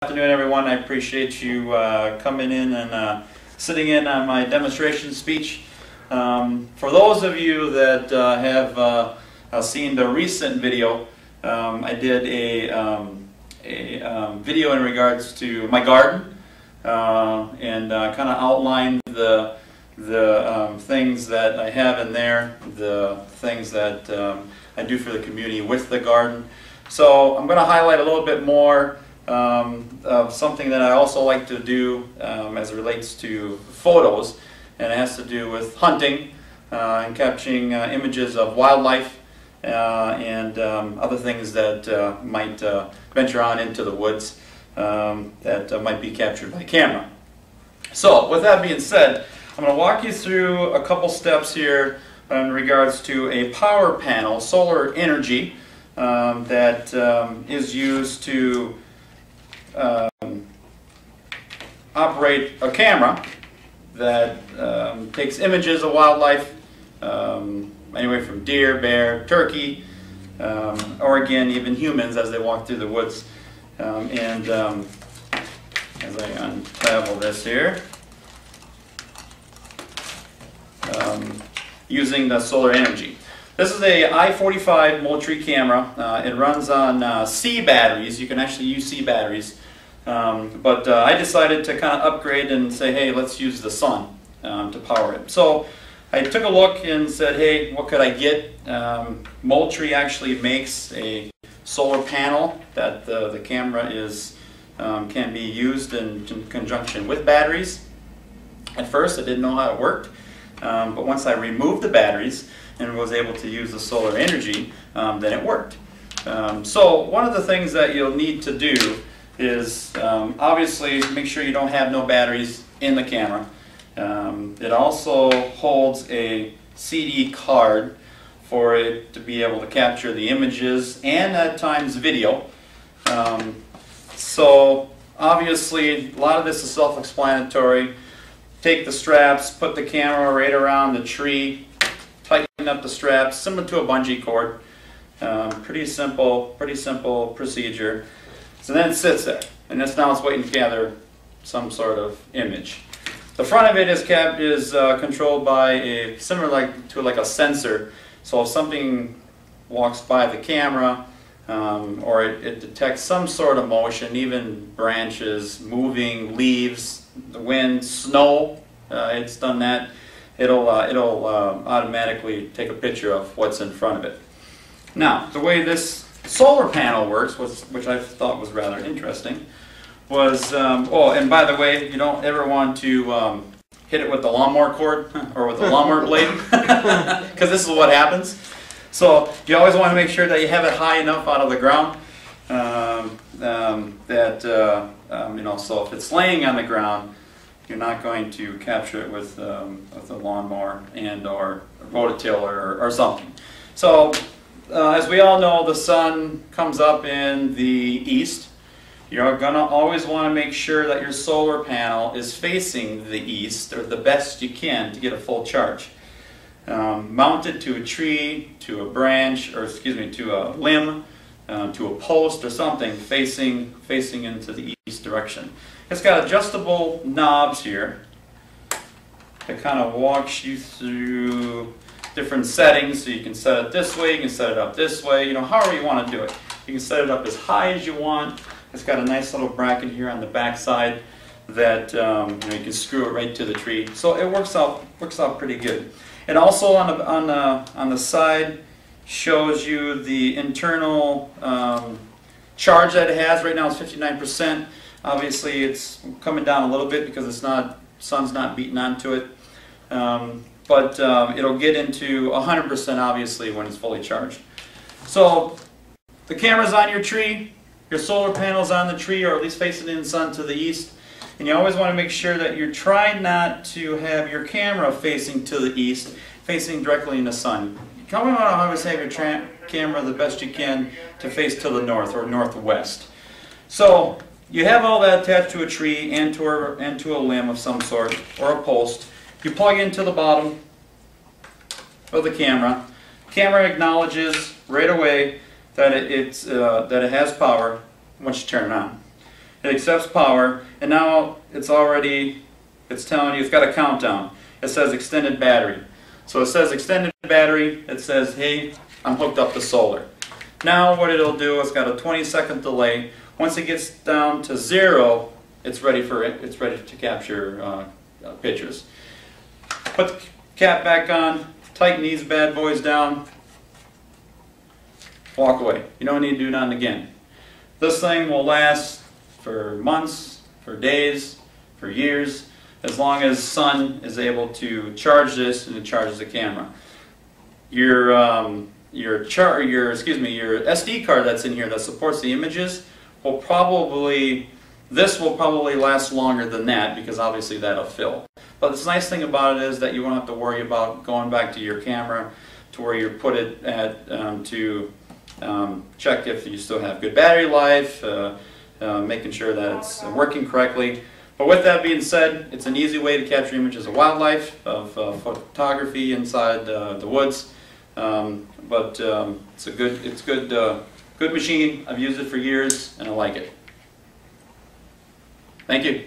Afternoon, everyone. I appreciate you coming in and sitting in on my demonstration speech. For those of you that have seen the recent video, I did a video in regards to my garden and kind of outlined the things that I have in there, the things that I do for the community with the garden. So I'm going to highlight a little bit more of something that I also like to do as it relates to photos, and it has to do with hunting and capturing images of wildlife and other things that might venture on into the woods that might be captured by camera. So with that being said, I'm going to walk you through a couple steps here in regards to a power panel, solar energy, that is used to operate a camera that takes images of wildlife, anywhere from deer, bear, turkey, or again even humans as they walk through the woods. As I unravel this here, using the solar energy. This is a I-45 Moultrie camera. It runs on C batteries. You can actually use C batteries. But I decided to kind of upgrade and say, hey, let's use the sun to power it. So I took a look and said, hey, what could I get? Moultrie actually makes a solar panel that the camera can be used in conjunction with batteries. At first I didn't know how it worked, but once I removed the batteries and was able to use the solar energy, then it worked. So one of the things that you'll need to do is obviously make sure you don't have no batteries in the camera. It also holds a CD card for it to be able to capture the images and at times video. So obviously a lot of this is self-explanatory. Take the straps, put the camera right around the tree, tighten up the straps, similar to a bungee cord. Pretty simple procedure. So then it sits there, and now it's waiting to gather some sort of image. The front of it is controlled by a similar to a sensor. So if something walks by the camera, or it detects some sort of motion, even branches moving, leaves, the wind, snow, it's done that. It'll automatically take a picture of what's in front of it. Now, the way this solar panel works, which I thought was rather interesting, was, oh, and by the way, you don't ever want to hit it with the lawnmower cord or with the lawnmower blade, because this is what happens. So you always want to make sure that you have it high enough out of the ground so if it's laying on the ground, you're not going to capture it with a lawnmower and or a rototiller or something. So as we all know, the sun comes up in the east. You're going to always want to make sure that your solar panel is facing the east, or the best you can, to get a full charge. Mount it to a tree, to a branch, or to a limb, to a post or something facing into the east direction. It's got adjustable knobs here that kind of walks you through different settings, so you can set it this way, you can set it up this way, however you want to do it. You can set it up as high as you want. It's got a nice little bracket here on the back side that you can screw it right to the tree. So it works out pretty good. It also on the side shows you the internal charge that it has. Right now it's 59%. Obviously it's coming down a little bit because sun's not beating onto it. But it'll get into 100% obviously when it's fully charged. So the camera's on your tree, your solar panel's on the tree, or at least facing in the sun to the east. And you always want to make sure that you're trying not to have your camera facing to the east, facing directly in the sun. You want to always have your camera the best you can to face to the north or northwest. So you have all that attached to a tree and to a limb of some sort, or a post. You plug into the bottom of the camera. Camera acknowledges right away that it has power once you turn it on. It accepts power, and now it's telling you it's got a countdown. It says extended battery. So it says extended battery, it says, hey, I'm hooked up to solar. Now what it'll do, it's got a 20-second delay. Once it gets down to 0, it's ready to capture pictures. Put the cap back on, tighten these bad boys down, walk away. You don't need to do nothing again. This thing will last for months, for days, for years, as long as sun is able to charge this and it charges the camera. Your SD card that's in here that supports the images will probably last longer than that, because obviously that'll fill. But the nice thing about it is that you won't have to worry about going back to your camera to where you put it at to check if you still have good battery life, making sure that it's working correctly. But with that being said, it's an easy way to capture images of wildlife, of photography inside the woods. It's a good machine. I've used it for years and I like it. Thank you.